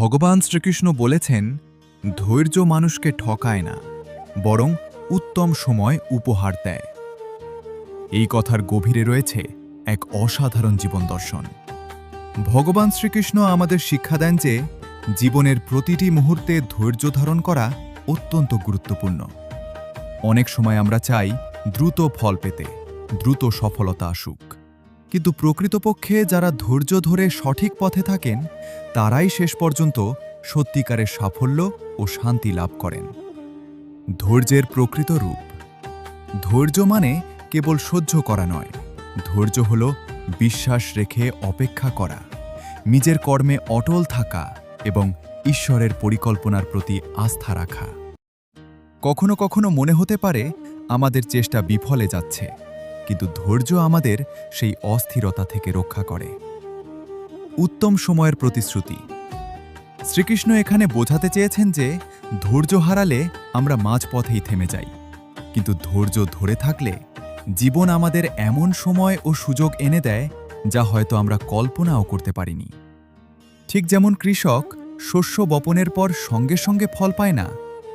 ভগবান শ্রীকৃষ্ণ বলেছেন, ধৈর্য মানুষকে ঠকায় না, বরং উত্তম সময় উপহার দেয়। এই কথার গভীরে রয়েছে এক অসাধারণ জীবন দর্শন। ভগবান শ্রীকৃষ্ণ আমাদের শিক্ষা দেন যে জীবনের প্রতিটি মুহূর্তে ধৈর্য ধারণ করা অত্যন্ত গুরুত্বপূর্ণ। অনেক সময় আমরা চাই দ্রুত ফল পেতে, দ্রুত সফলতা আসুক, কিন্তু প্রকৃতপক্ষে যারা ধৈর্য ধরে সঠিক পথে থাকেন তারাই শেষ পর্যন্ত সত্যিকারের সাফল্য ও শান্তি লাভ করেন। ধৈর্যের প্রকৃত রূপ। ধৈর্য মানে কেবল সহ্য করা নয়, ধৈর্য হল বিশ্বাস রেখে অপেক্ষা করা, নিজের কর্মে অটল থাকা এবং ঈশ্বরের পরিকল্পনার প্রতি আস্থা রাখা। কখনো কখনো মনে হতে পারে আমাদের চেষ্টা বিফলে যাচ্ছে, কিন্তু ধৈর্য আমাদের সেই অস্থিরতা থেকে রক্ষা করে। উত্তম সময়ের প্রতিশ্রুতি। শ্রীকৃষ্ণ এখানে বোঝাতে চেয়েছেন যে ধৈর্য হারালে আমরা মাঝপথেই থেমে যাই, কিন্তু ধৈর্য ধরে থাকলে জীবন আমাদের এমন সময় ও সুযোগ এনে দেয় যা হয়তো আমরা কল্পনাও করতে পারিনি। ঠিক যেমন কৃষক শস্য বপনের পর সঙ্গে সঙ্গে ফল পায় না,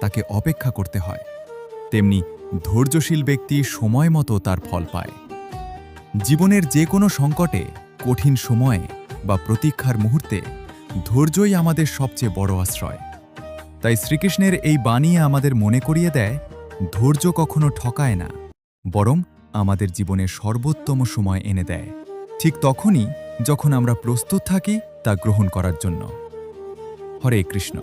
তাকে অপেক্ষা করতে হয়, তেমনি ধৈর্যশীল ব্যক্তি সময় মতো তার ফল পায়। জীবনের যে কোনো সংকটে, কঠিন সময়ে বা প্রতীক্ষার মুহূর্তে ধৈর্যই আমাদের সবচেয়ে বড় আশ্রয়। তাই শ্রীকৃষ্ণের এই বাণী আমাদের মনে করিয়ে দেয়, ধৈর্য কখনো ঠকায় না, বরং আমাদের জীবনের সর্বোত্তম সময় এনে দেয়, ঠিক তখনই যখন আমরা প্রস্তুত থাকি তা গ্রহণ করার জন্য। হরে কৃষ্ণ।